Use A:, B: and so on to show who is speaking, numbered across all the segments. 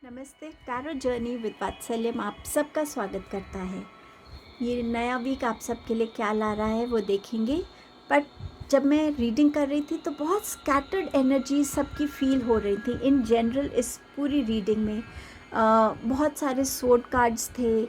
A: नमस्ते। Tarot journey with वात्सल्य में आप सबका स्वागत करता है। ये नया वीक आप सबके लिए क्या ला रहा है वो देखेंगे। बट जब मैं रीडिंग कर रही थी तो बहुत स्कैटर्ड एनर्जी सबकी फील हो रही थी इन जनरल। इस पूरी रीडिंग में बहुत सारे सोर्ड कार्ड्स थे,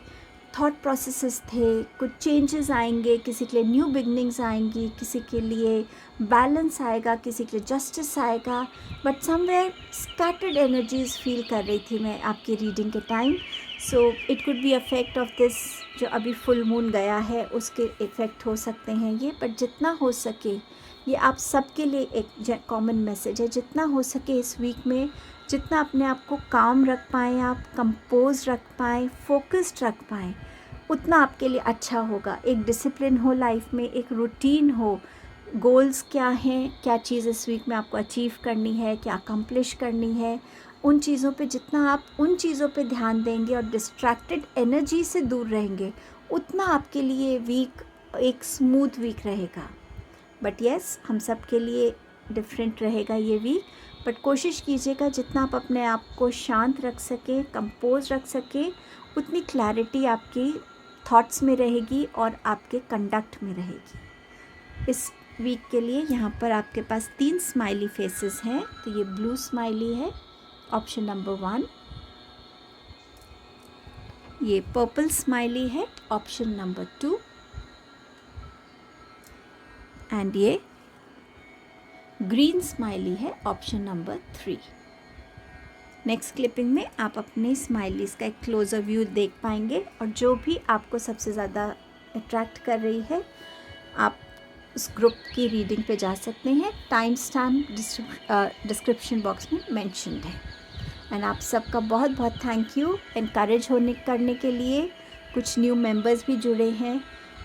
A: थॉट प्रोसेसेस थे, कुछ चेंजेस आएंगे, किसी के लिए न्यू बिगनिंग्स आएंगी, किसी के लिए बैलेंस आएगा, किसी के लिए जस्टिस आएगा। But somewhere scattered energies feel कर रही थी मैं आपकी रीडिंग के time. So it could be effect of this, जो अभी फुल मून गया है उसके इफ़ेक्ट हो सकते हैं ये। बट जितना हो सके ये आप सबके लिए एक कॉमन मैसेज है। जितना हो सके इस वीक में जितना अपने आप को काम रख पाएँ, आप कंपोज रख पाएँ, फोकस्ड रख पाएँ, उतना आपके लिए अच्छा होगा। एक डिसिप्लिन हो लाइफ में, एक रूटीन हो, गोल्स क्या हैं, क्या चीज़ इस वीक में आपको अचीव करनी है, क्या अकम्प्लिश करनी है, उन चीज़ों पे जितना आप उन चीज़ों पे ध्यान देंगे और डिस्ट्रैक्टेड एनर्जी से दूर रहेंगे, उतना आपके लिए वीक एक स्मूथ वीक रहेगा। बट यस, हम सब के लिए डिफरेंट रहेगा ये वीक। बट कोशिश कीजिएगा जितना आप अपने आप को शांत रख सकें, कंपोज रख सकें, उतनी क्लैरिटी आपकी थॉट्स में रहेगी और आपके कंडक्ट में रहेगी। इस वीक के लिए यहाँ पर आपके पास 3 स्माइली फेसेस हैं। तो ये ब्लू स्माइली है, ऑप्शन नंबर 1। ये पर्पल स्माइली है, ऑप्शन नंबर 2। एंड ये ग्रीन स्माइली है, ऑप्शन नंबर 3। नेक्स्ट क्लिपिंग में आप अपने स्माइलीज़ का एक क्लोज़र व्यू देख पाएंगे और जो भी आपको सबसे ज़्यादा अट्रैक्ट कर रही है आप उस ग्रुप की रीडिंग पे जा सकते हैं। टाइम स्टैम्प डिस्क्रिप्शन बॉक्स में मेंशन्ड है। एंड आप सबका बहुत बहुत थैंक यू इनकरेज करने के लिए। कुछ न्यू मेंबर्स भी जुड़े हैं,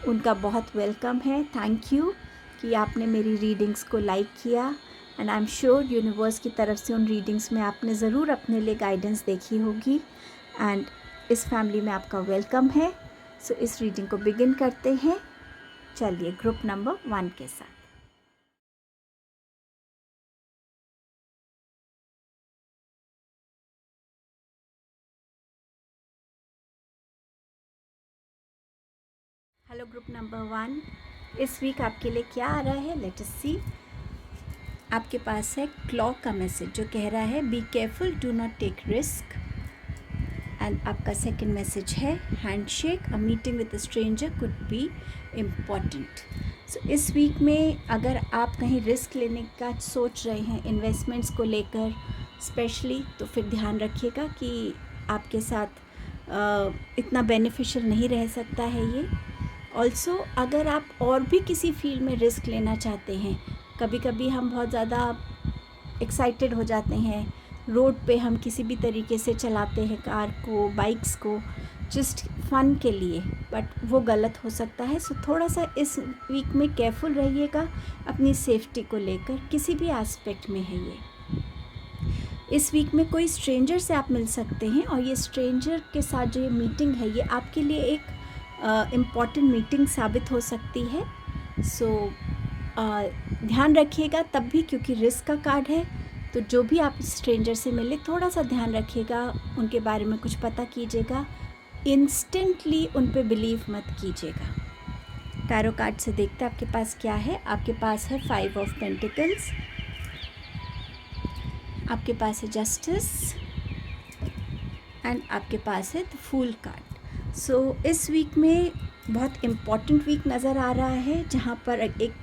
A: उनका बहुत वेलकम है। थैंक यू कि आपने मेरी रीडिंग्स को लाइक किया। And I am sure universe की तरफ से उन रीडिंग्स में आपने ज़रूर अपने लिए गाइडेंस देखी होगी। एंड इस फैमिली में आपका वेलकम है। सो इस रीडिंग को बिगिन करते हैं। चलिए ग्रुप नंबर 1 के साथ। हेलो ग्रुप नंबर 1, इस वीक आपके लिए क्या आ रहा है, लेट अस सी। आपके पास है क्लॉक का मैसेज जो कह रहा है be careful, do not take risk. And आपका सेकंड मैसेज है handshake, a meeting with a stranger could be important. So इस वीक में अगर आप कहीं रिस्क लेने का सोच रहे हैं इन्वेस्टमेंट्स को लेकर स्पेशली, तो फिर ध्यान रखिएगा कि आपके साथ इतना बेनिफिशियल नहीं रह सकता है ये। ऑल्सो अगर आप और भी किसी फील्ड में रिस्क लेना चाहते हैं, कभी कभी हम बहुत ज़्यादा एक्साइटेड हो जाते हैं, रोड पे हम किसी भी तरीके से चलाते हैं कार को, बाइक्स को, जस्ट फन के लिए, बट वो गलत हो सकता है। सो थोड़ा सा इस वीक में केयरफुल रहिएगा अपनी सेफ्टी को लेकर, किसी भी एस्पेक्ट में है ये। इस वीक में कोई स्ट्रेंजर से आप मिल सकते हैं और ये स्ट्रेंजर के साथ जो ये मीटिंग है ये आपके लिए एक इम्पॉर्टेंट मीटिंग साबित हो सकती है। सो ध्यान रखिएगा तब भी, क्योंकि रिस्क का कार्ड है, तो जो भी आप स्ट्रेंजर से मिले थोड़ा सा ध्यान रखिएगा, उनके बारे में कुछ पता कीजिएगा, इंस्टेंटली उन पे बिलीव मत कीजिएगा। टैरो कार्ड से देखते हैं आपके पास क्या है। आपके पास है 5 ऑफ पेंटिकल्स, आपके पास है जस्टिस एंड आपके पास है द फूल कार्ड। सो इस वीक में बहुत इम्पॉर्टेंट वीक नज़र आ रहा है, जहाँ पर एक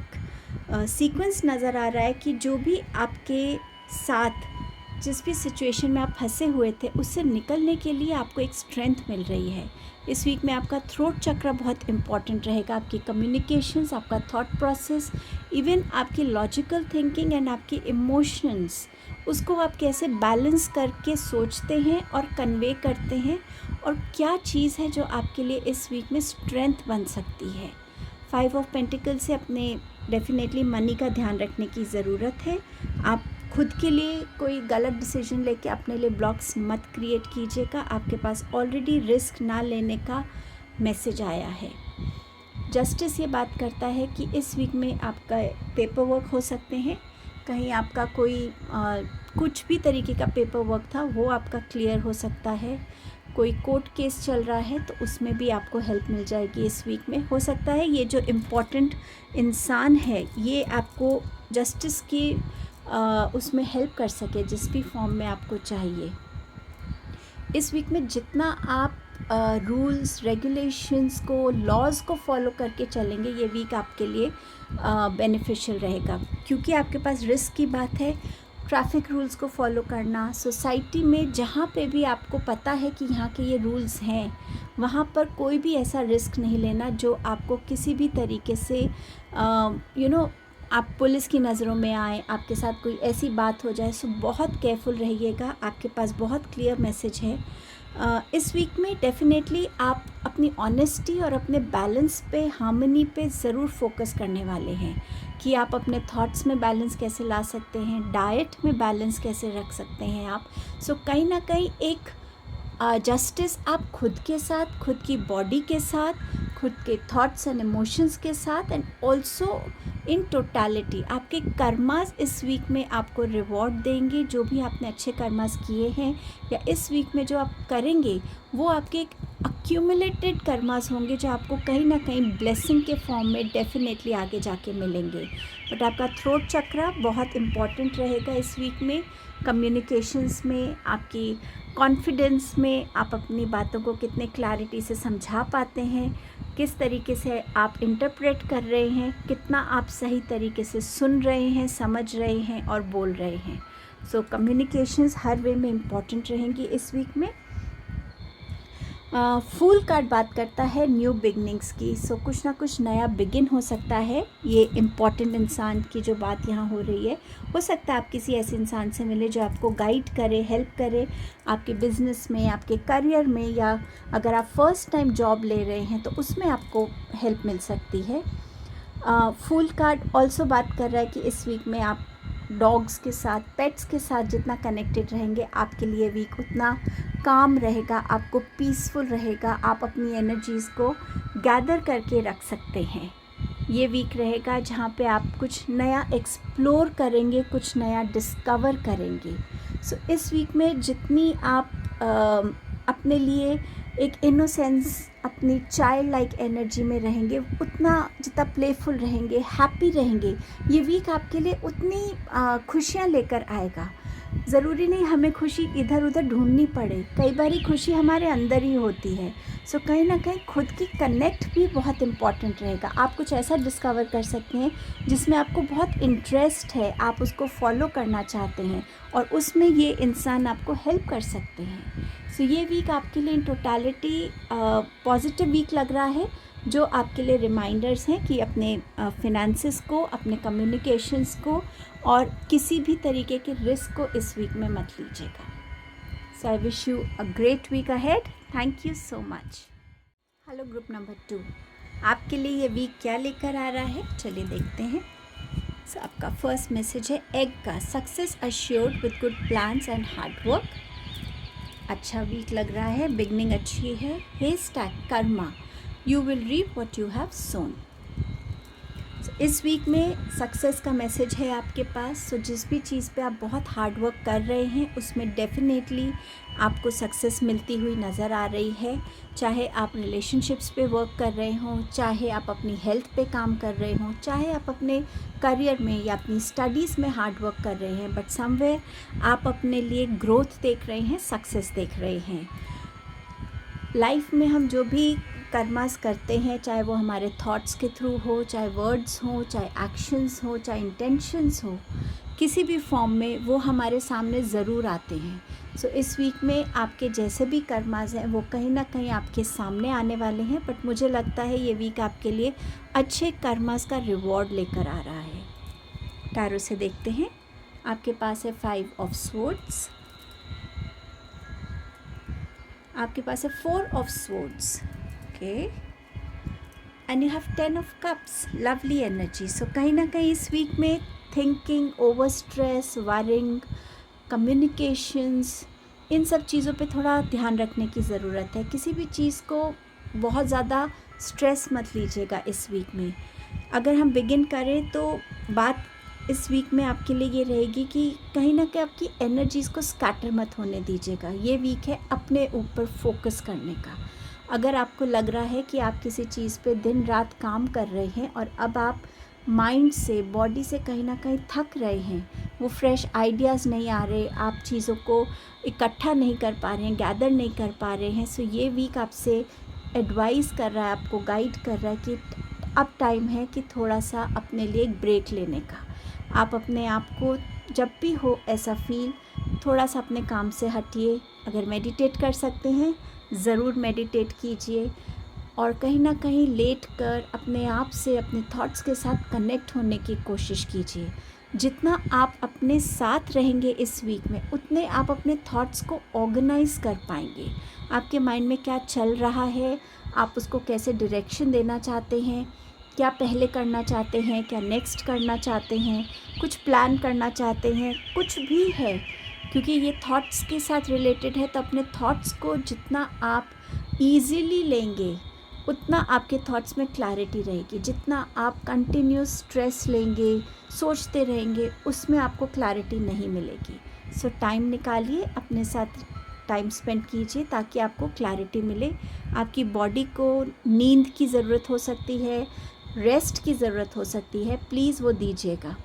A: सीक्वेंस नज़र आ रहा है कि जो भी आपके साथ जिस भी सिचुएशन में आप फंसे हुए थे उससे निकलने के लिए आपको एक स्ट्रेंथ मिल रही है। इस वीक में आपका थ्रोट चक्र बहुत इम्पॉर्टेंट रहेगा, आपकी कम्युनिकेशंस, आपका थॉट प्रोसेस, इवन आपकी लॉजिकल थिंकिंग एंड आपकी इमोशंस, उसको आप कैसे बैलेंस करके सोचते हैं और कन्वे करते हैं, और क्या चीज़ है जो आपके लिए इस वीक में स्ट्रेंथ बन सकती है। 5 ऑफ पेंटिकल से अपने डेफिनेटली मनी का ध्यान रखने की ज़रूरत है। आप खुद के लिए कोई गलत डिसीजन लेके अपने लिए ब्लॉक्स मत क्रिएट कीजिएगा। आपके पास ऑलरेडी रिस्क ना लेने का मैसेज आया है। जस्टिस ये बात करता है कि इस वीक में आपका पेपर वर्क हो सकते हैं, कहीं आपका कोई कुछ भी तरीके का पेपर वर्क था वो आपका क्लियर हो सकता है। कोई कोर्ट केस चल रहा है तो उसमें भी आपको हेल्प मिल जाएगी इस वीक में। हो सकता है ये जो इम्पोर्टेंट इंसान है ये आपको जस्टिस की उसमें हेल्प कर सके जिस भी फॉर्म में आपको चाहिए। इस वीक में जितना आप रूल्स रेगुलेशंस को लॉज़ को फॉलो करके चलेंगे ये वीक आपके लिए बेनिफिशियल रहेगा, क्योंकि आपके पास रिस्क की बात है। ट्रैफिक रूल्स को फॉलो करना, सोसाइटी में जहाँ पे भी आपको पता है कि यहाँ के ये रूल्स हैं वहाँ पर कोई भी ऐसा रिस्क नहीं लेना जो आपको किसी भी तरीके से आप पुलिस की नज़रों में आए, आपके साथ कोई ऐसी बात हो जाए। सो बहुत केयरफुल रहिएगा। आपके पास बहुत क्लियर मैसेज है। इस वीक में डेफिनेटली आप अपनी ऑनेस्टी और अपने बैलेंस पे, हार्मनी पे ज़रूर फोकस करने वाले हैं कि आप अपने थॉट्स में बैलेंस कैसे ला सकते हैं, डाइट में बैलेंस कैसे रख सकते हैं आप। सो कहीं ना कहीं एक जस्टिस आप खुद के साथ, खुद की बॉडी के साथ, खुद के थॉट्स एंड इमोशंस के साथ एंड ऑल्सो इन टोटलिटी आपके कर्मास इस वीक में आपको रिवॉर्ड देंगे। जो भी आपने अच्छे कर्मास किए हैं या इस वीक में जो आप करेंगे वो आपके एक अक्यूमुलेटेड कर्मास होंगे जो आपको कहीं ना कहीं ब्लेसिंग के फॉर्म में डेफिनेटली आगे जाके मिलेंगे। बट आपका थ्रोट चक्रा बहुत इम्पॉर्टेंट रहेगा इस वीक में, कम्युनिकेशंस में, आपकी कॉन्फिडेंस में, आप अपनी बातों को कितने क्लैरिटी से समझा पाते हैं, किस तरीके से आप इंटरप्रेट कर रहे हैं, कितना आप सही तरीके से सुन रहे हैं, समझ रहे हैं और बोल रहे हैं। सो कम्युनिकेशंस हर वे में इम्पॉर्टेंट रहेंगी इस वीक में। फूल कार्ड बात करता है न्यू बिगनिंग्स की। सो कुछ ना कुछ नया बिगिन हो सकता है। ये इम्पॉर्टेंट इंसान की जो बात यहाँ हो रही है, हो सकता है आप किसी ऐसे इंसान से मिले जो आपको गाइड करे, हेल्प करे आपके बिजनेस में, आपके करियर में, या अगर आप फर्स्ट टाइम जॉब ले रहे हैं तो उसमें आपको हेल्प मिल सकती है। फूल कार्ड ऑल्सो बात कर रहा है कि इस वीक में आप डॉग्स के साथ, पेट्स के साथ जितना कनेक्टेड रहेंगे आपके लिए वीक उतना काम रहेगा, आपको पीसफुल रहेगा, आप अपनी एनर्जीज़ को गैदर करके रख सकते हैं। ये वीक रहेगा जहाँ पे आप कुछ नया एक्सप्लोर करेंगे, कुछ नया डिस्कवर करेंगे। सो इस वीक में जितनी आप अपने लिए एक इनोसेंस, अपनी चाइल्ड लाइक एनर्जी में रहेंगे, उतना जितना प्लेफुल रहेंगे, हैप्पी रहेंगे, ये वीक आपके लिए उतनी खुशियाँ लेकर आएगा। ज़रूरी नहीं हमें खुशी इधर उधर ढूंढनी पड़े, कई बार खुशी हमारे अंदर ही होती है। सो कहीं ना कहीं खुद की कनेक्ट भी बहुत इम्पॉर्टेंट रहेगा। आप कुछ ऐसा डिस्कवर कर सकते हैं जिसमें आपको बहुत इंटरेस्ट है, आप उसको फॉलो करना चाहते हैं और उसमें ये इंसान आपको हेल्प कर सकते हैं। सो ये वीक आपके लिए इन टोटलिटी पॉजिटिव वीक लग रहा है, जो आपके लिए रिमाइंडर्स हैं कि अपने फिनेंसेस को, अपने कम्युनिकेशंस को और किसी भी तरीके के रिस्क को इस वीक में मत लीजिएगा। So I wish you a great week ahead. Thank you so much. Hello group number 2, आपके लिए ये वीक क्या लेकर आ रहा है, चलिए देखते हैं। सो आपका फर्स्ट मैसेज है एग का, success assured with good plans and hard work. अच्छा वीक लग रहा है, बिगनिंग अच्छी है। हे स्टैक karma, you will reap what you have sown. इस वीक में सक्सेस का मैसेज है आपके पास। सो जिस भी चीज़ पे आप बहुत हार्ड वर्क कर रहे हैं उसमें डेफिनेटली आपको सक्सेस मिलती हुई नज़र आ रही है। चाहे आप रिलेशनशिप्स पे वर्क कर रहे हों, चाहे आप अपनी हेल्थ पे काम कर रहे हों, चाहे आप अपने करियर में या अपनी स्टडीज़ में हार्ड वर्क कर रहे हैं, बट समवेयर आप अपने लिए ग्रोथ देख रहे हैं, सक्सेस देख रहे हैं। लाइफ में हम जो भी कर्मास करते हैं, चाहे वो हमारे थॉट्स के थ्रू हो, चाहे वर्ड्स हो, चाहे एक्शंस हो, चाहे इंटेंशंस हो, किसी भी फॉर्म में वो हमारे सामने ज़रूर आते हैं। सो इस वीक में आपके जैसे भी कर्मास हैं वो कहीं ना कहीं आपके सामने आने वाले हैं, बट मुझे लगता है ये वीक आपके लिए अच्छे कर्मास का रिवॉर्ड लेकर आ रहा है। टैरो से देखते हैं। आपके पास है 5 ऑफ स्वॉर्ड्स, आपके पास है 4 of swords, and you have 10 of cups, lovely energy. सो कहीं ना कहीं इस वीक में thinking, over stress, worrying, communications, इन सब चीज़ों पे थोड़ा ध्यान रखने की ज़रूरत है। किसी भी चीज़ को बहुत ज़्यादा स्ट्रेस मत लीजिएगा इस वीक में। अगर हम बिगिन करें तो बात इस वीक में आपके लिए ये रहेगी कि कहीं ना कहीं आपकी एनर्जीज़ को स्कैटर मत होने दीजिएगा। ये वीक है अपने ऊपर फोकस करने का। अगर आपको लग रहा है कि आप किसी चीज़ पे दिन रात काम कर रहे हैं और अब आप माइंड से, बॉडी से कहीं ना कहीं थक रहे हैं, वो फ्रेश आइडियाज़ नहीं आ रहे, आप चीज़ों को इकट्ठा नहीं कर पा रहे हैं, गैदर नहीं कर पा रहे हैं, सो ये वीक आपसे एडवाइस कर रहा है, आपको गाइड कर रहा है कि अब टाइम है कि थोड़ा सा अपने लिए एक ब्रेक लेने का। आप अपने आप को जब भी हो ऐसा फील, थोड़ा सा अपने काम से हटिए। अगर मेडिटेट कर सकते हैं ज़रूर मेडिटेट कीजिए, और कहीं ना कहीं लेट कर अपने आप से, अपने थॉट्स के साथ कनेक्ट होने की कोशिश कीजिए। जितना आप अपने साथ रहेंगे इस वीक में, उतने आप अपने थॉट्स को ऑर्गेनाइज कर पाएंगे। आपके माइंड में क्या चल रहा है, आप उसको कैसे डायरेक्शन देना चाहते हैं, क्या पहले करना चाहते हैं, क्या नेक्स्ट करना चाहते हैं, कुछ प्लान करना चाहते हैं, कुछ भी है, क्योंकि ये थॉट्स के साथ रिलेटेड है। तो अपने थॉट्स को जितना आप ईज़िली लेंगे उतना आपके थॉट्स में क्लैरिटी रहेगी। जितना आप कंटिन्यूस स्ट्रेस लेंगे, सोचते रहेंगे, उसमें आपको क्लैरिटी नहीं मिलेगी। सो टाइम निकालिए, अपने साथ टाइम स्पेंड कीजिए ताकि आपको क्लैरिटी मिले। आपकी बॉडी को नींद की ज़रूरत हो सकती है, रेस्ट की ज़रूरत हो सकती है, प्लीज़ वो दीजिएगा।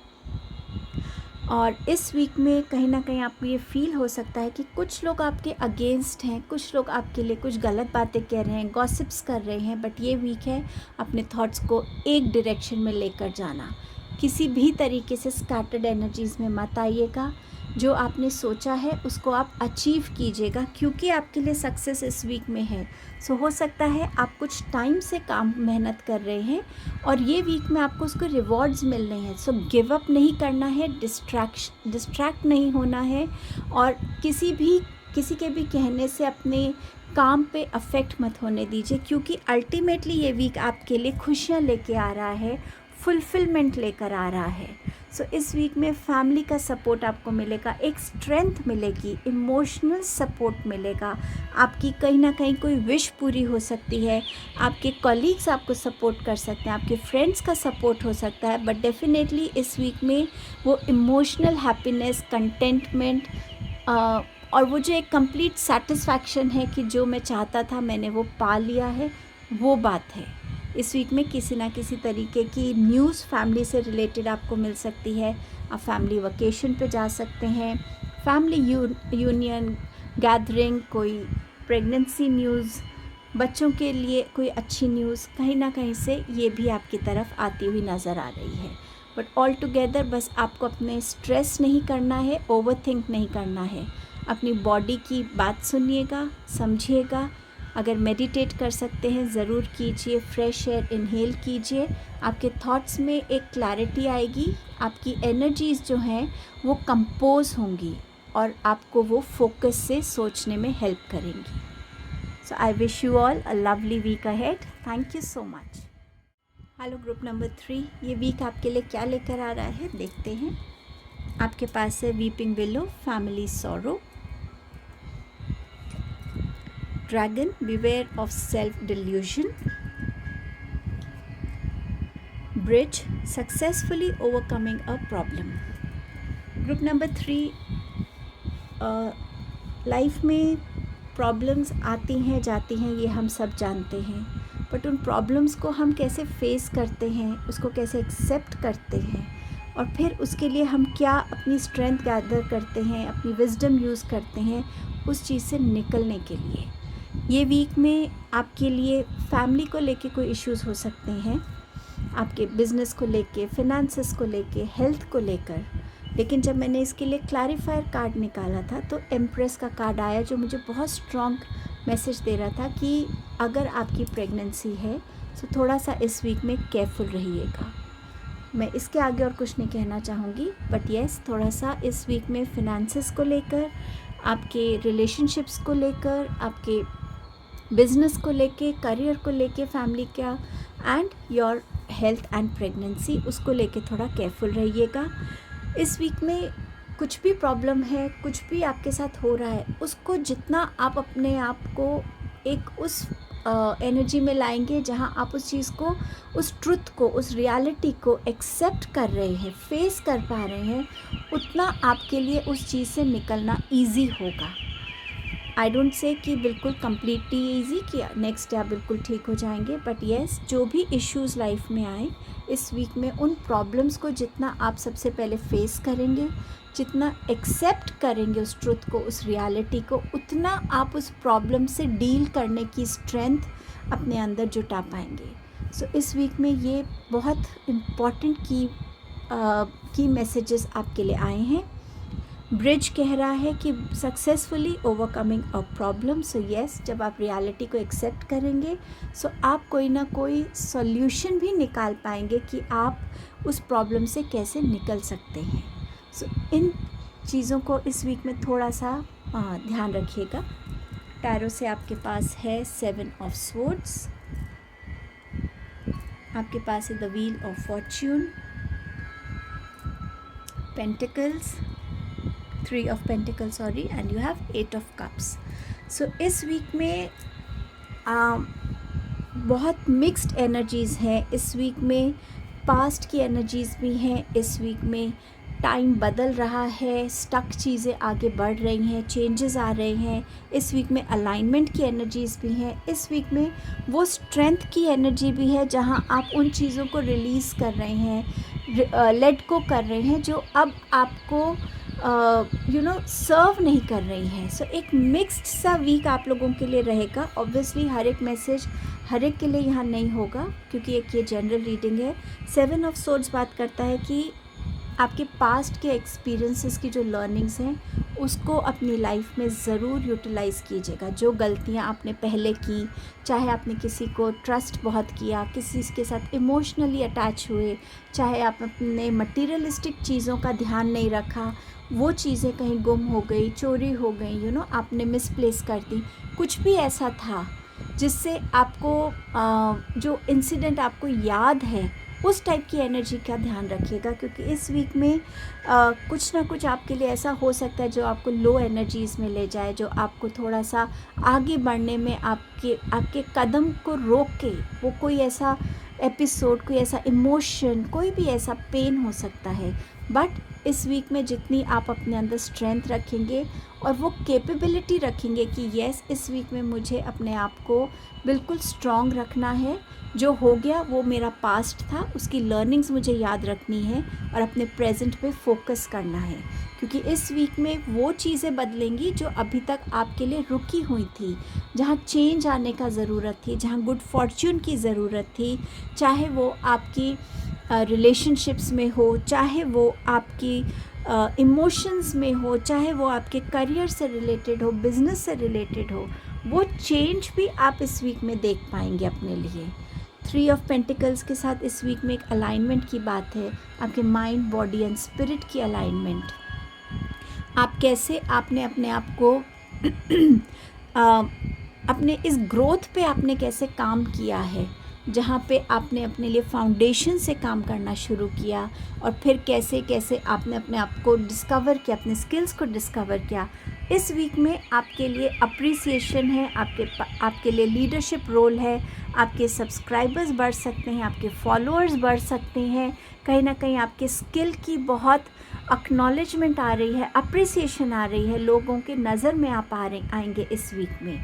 A: और इस वीक में कहीं ना कहीं आपको ये फील हो सकता है कि कुछ लोग आपके अगेंस्ट हैं, कुछ लोग आपके लिए कुछ गलत बातें कह रहे हैं, गॉसिप्स कर रहे हैं, बट ये वीक है अपने थॉट्स को एक डायरेक्शन में लेकर जाना। किसी भी तरीके से स्कैटर्ड एनर्जीज़ में मत आइएगा। जो आपने सोचा है उसको आप अचीव कीजिएगा, क्योंकि आपके लिए सक्सेस इस वीक में है। सो हो सकता है आप कुछ टाइम से काम मेहनत कर रहे हैं और ये वीक में आपको उसको रिवॉर्ड्स मिल रहे हैं। सो गिव अप नहीं करना है, डिस्ट्रैक्ट नहीं होना है, और किसी के भी कहने से अपने काम पे अफेक्ट मत होने दीजिए, क्योंकि अल्टीमेटली ये वीक आपके लिए खुशियाँ लेके आ रहा है, फुलफिलमेंट लेकर आ रहा है। सो इस वीक में फैमिली का सपोर्ट आपको मिलेगा, एक स्ट्रेंथ मिलेगी, इमोशनल सपोर्ट मिलेगा, आपकी कहीं ना कहीं कोई विश पूरी हो सकती है, आपके कॉलीग्स आपको सपोर्ट कर सकते हैं, आपके फ्रेंड्स का सपोर्ट हो सकता है। बट डेफिनेटली इस वीक में वो इमोशनल हैप्पीनेस, कंटेंटमेंट और वो जो एक कंप्लीट सेटिस्फैक्शन है कि जो मैं चाहता था मैंने वो पा लिया है, वो बात है। इस वीक में किसी ना किसी तरीके की न्यूज़ फैमिली से रिलेटेड आपको मिल सकती है। आप फैमिली वकेशन पे जा सकते हैं, फैमिली यूनियन गैदरिंग, कोई प्रेगनेंसी न्यूज़, बच्चों के लिए कोई अच्छी न्यूज़ कहीं ना कहीं से ये भी आपकी तरफ आती हुई नज़र आ रही है। बट ऑल टुगेदर बस आपको अपने स्ट्रेस नहीं करना है, ओवरथिंक नहीं करना है। अपनी बॉडी की बात सुनिएगा, समझिएगा। अगर मेडिटेट कर सकते हैं ज़रूर कीजिए, फ्रेश एयर इनहेल कीजिए, आपके थॉट्स में एक क्लैरिटी आएगी, आपकी एनर्जीज़ जो हैं वो कंपोज होंगी और आपको वो फोकस से सोचने में हेल्प करेंगी। So I wish you all a lovely week ahead. Thank you so much. Hello group number 3, ये वीक आपके लिए क्या लेकर आ रहा है देखते हैं। आपके पास है weeping willow, family sorrow, dragon, beware of self-delusion, bridge, successfully overcoming a problem. Group number 3, life में प्रॉब्लम्स आती हैं जाती हैं, ये हम सब जानते हैं, बट उन प्रॉब्लम्स को हम कैसे फेस करते हैं, उसको कैसे एक्सेप्ट करते हैं, और फिर उसके लिए हम क्या अपनी स्ट्रेंथ गैदर करते हैं, अपनी विजडम यूज़ करते हैं उस चीज़ से निकलने के लिए। ये वीक में आपके लिए फैमिली को लेके कोई इश्यूज़ हो सकते हैं, आपके बिज़नेस को लेके, फिनेंसेस को लेके, हेल्थ को लेकर। लेकिन जब मैंने इसके लिए क्लैरिफायर कार्ड निकाला था तो एम्प्रेस का कार्ड आया, जो मुझे बहुत स्ट्रॉन्ग मैसेज दे रहा था कि अगर आपकी प्रेगनेंसी है तो थोड़ा सा इस वीक में केयरफुल रहिएगा। मैं इसके आगे और कुछ नहीं कहना चाहूँगी, बट येस, थोड़ा सा इस वीक में फिनेंसेस को लेकर, आपके रिलेशनशिप्स को लेकर, आपके बिज़नेस को लेके, करियर को लेके, फैमिली का, and your health and pregnancy, उसको लेके थोड़ा केयरफुल रहिएगा। इस वीक में कुछ भी प्रॉब्लम है, कुछ भी आपके साथ हो रहा है, उसको जितना आप अपने आप को एक उस एनर्जी में लाएंगे जहाँ आप उस चीज़ को, उस ट्रुथ को, उस रियलिटी को एक्सेप्ट कर रहे हैं, फेस कर पा रहे हैं, उतना आपके लिए उस चीज़ से निकलना ईजी होगा। आई डोंट से कि बिल्कुल कम्प्लीटली ईजी कि नेक्स्ट डे आप बिल्कुल ठीक हो जाएंगे, बट येस, जो भी इश्यूज़ लाइफ में आए इस वीक में, उन प्रॉब्लम्स को जितना आप सबसे पहले फेस करेंगे, जितना एक्सेप्ट करेंगे उस ट्रुथ को, उस रियलिटी को, उतना आप उस प्रॉब्लम से डील करने की स्ट्रेंथ अपने अंदर जुटा पाएंगे। सो इस वीक में ये बहुत इम्पॉर्टेंट की मैसेजेस आपके लिए आए हैं। ब्रिज कह रहा है कि successfully overcoming a problem. So yes, जब आप रियलिटी को एक्सेप्ट करेंगे सो आप कोई ना कोई सॉल्यूशन भी निकाल पाएंगे कि आप उस प्रॉब्लम से कैसे निकल सकते हैं। सो इन चीज़ों को इस वीक में थोड़ा सा ध्यान रखिएगा। टैरो से आपके पास है 7 ऑफ स्वॉर्ड्स, आपके पास है the wheel of fortune, pentacles, 3 of pentacle sorry, and you have 8 of cups. So इस वीक में बहुत मिक्स्ड एनर्जीज़ हैं। इस वीक में पास्ट की एनर्जीज़ भी हैं। इस वीक में टाइम बदल रहा है, स्टक चीज़ें आगे बढ़ रही हैं, चेंजेस आ रहे हैं। इस वीक में अलाइनमेंट की एनर्जीज़ भी हैं। इस वीक में वो स्ट्रेंथ की एनर्जी भी है जहाँ आप उन चीज़ों को रिलीज़ कर रहे हैं, लेट गो कर रहे हैं जो अब आपको सर्व नहीं कर रही है। सो एक मिक्स्ड सा वीक आप लोगों के लिए रहेगा। ऑब्वियसली हर एक मैसेज हर एक के लिए यहाँ नहीं होगा क्योंकि एक ये जनरल रीडिंग है। 7 ऑफ सोर्ड्स बात करता है कि आपके पास्ट के एक्सपीरियंसेस की जो लर्निंग्स हैं उसको अपनी लाइफ में ज़रूर यूटिलाइज़ कीजिएगा। जो गलतियाँ आपने पहले की, चाहे आपने किसी को ट्रस्ट बहुत किया, किसी के साथ इमोशनली अटैच हुए, चाहे आप अपने मटीरियलिस्टिक चीज़ों का ध्यान नहीं रखा, वो चीज़ें कहीं गुम हो गई, चोरी हो गई, आपने मिसप्लेस कर दी, कुछ भी ऐसा था जिससे आपको जो इंसिडेंट आपको याद है उस टाइप की एनर्जी का ध्यान रखिएगा क्योंकि इस वीक में कुछ ना कुछ आपके लिए ऐसा हो सकता है जो आपको लो एनर्जीज़ में ले जाए, जो आपको थोड़ा सा आगे बढ़ने में आपके कदम को रोक के, वो कोई ऐसा एपिसोड, कोई ऐसा इमोशन, कोई भी ऐसा पेन हो सकता है। बट इस वीक में जितनी आप अपने अंदर स्ट्रेंथ रखेंगे और वो कैपेबिलिटी रखेंगे कि येस, इस वीक में मुझे अपने आप को बिल्कुल स्ट्रॉन्ग रखना है, जो हो गया वो मेरा पास्ट था, उसकी लर्निंग्स मुझे याद रखनी है और अपने प्रेजेंट पे फोकस करना है क्योंकि इस वीक में वो चीज़ें बदलेंगी जो अभी तक आपके लिए रुकी हुई थी, जहाँ चेंज आने का ज़रूरत थी, जहाँ गुड फॉर्च्यून की ज़रूरत थी, चाहे वो आपकी रिलेशनशिप्स में हो, चाहे वो आपकी इमोशंस में हो, चाहे वो आपके करियर से रिलेटेड हो, बिज़नेस से रिलेटेड हो, वो चेंज भी आप इस वीक में देख पाएंगे अपने लिए। 3 ऑफ पेंटिकल्स के साथ इस वीक में एक अलाइनमेंट की बात है, आपके माइंड, बॉडी एंड स्पिरिट की अलाइनमेंट। आप कैसे आपने अपने आप को अपने इस ग्रोथ पे आपने कैसे काम किया है, जहाँ पे आपने अपने लिए फाउंडेशन से काम करना शुरू किया और फिर कैसे कैसे आपने अपने आप को डिस्कवर किया, अपने स्किल्स को डिस्कवर किया। इस वीक में आपके लिए अप्रिसिएशन है, आपके लिए लीडरशिप रोल है, आपके सब्सक्राइबर्स बढ़ सकते हैं, आपके फॉलोअर्स बढ़ सकते हैं, कहीं ना कहीं आपके स्किल की बहुत एक्नॉलेजमेंट आ रही है, अप्रिसिएशन आ रही है, लोगों के नज़र में आप आएंगे इस वीक में।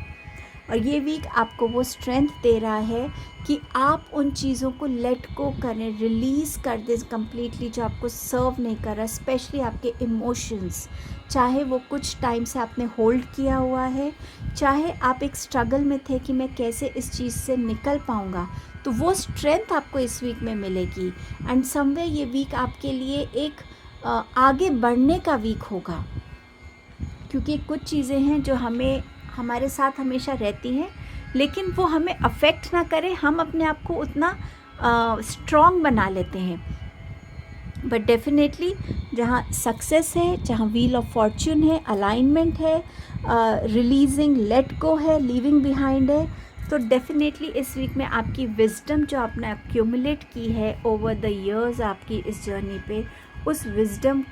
A: और ये वीक आपको वो स्ट्रेंथ दे रहा है कि आप उन चीज़ों को लेट गो करें, रिलीज़ कर दें कम्प्लीटली जो आपको सर्व नहीं कर रहा, स्पेशली आपके इमोशंस, चाहे वो कुछ टाइम से आपने होल्ड किया हुआ है, चाहे आप एक स्ट्रगल में थे कि मैं कैसे इस चीज़ से निकल पाऊँगा, तो वो स्ट्रेंथ आपको इस वीक में मिलेगी। एंड समवे ये वीक आपके लिए एक आगे बढ़ने का वीक होगा क्योंकि कुछ चीज़ें हैं जो हमारे साथ हमेशा रहती हैं लेकिन वो हमें अफेक्ट ना करे, हम अपने आप को उतना स्ट्रॉन्ग बना लेते हैं। बट डेफिनेटली जहाँ सक्सेस है, जहाँ व्हील ऑफ फॉर्च्यून है, अलाइनमेंट है, रिलीजिंग, लेट गो है, लीविंग बिहाइंड है, तो डेफिनेटली इस वीक में आपकी विजडम जो आपने एक्यूमुलेट की है ओवर द ईयर्स आपकी इस जर्नी पे, उस विजडम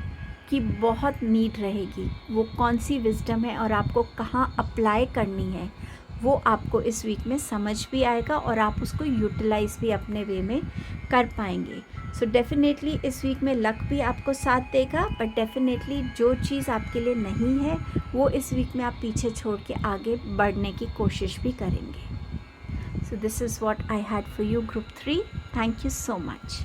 A: की बहुत नीड रहेगी। वो कौन सी विजडम है और आपको कहाँ अप्लाई करनी है, वो आपको इस वीक में समझ भी आएगा और आप उसको यूटिलाइज़ भी अपने वे में कर पाएंगे। सो डेफिनेटली इस वीक में लक भी आपको साथ देगा, बट डेफिनेटली जो चीज़ आपके लिए नहीं है वो इस वीक में आप पीछे छोड़ के आगे बढ़ने की कोशिश भी करेंगे। So this is what I had for you, Group 3. Thank you so much.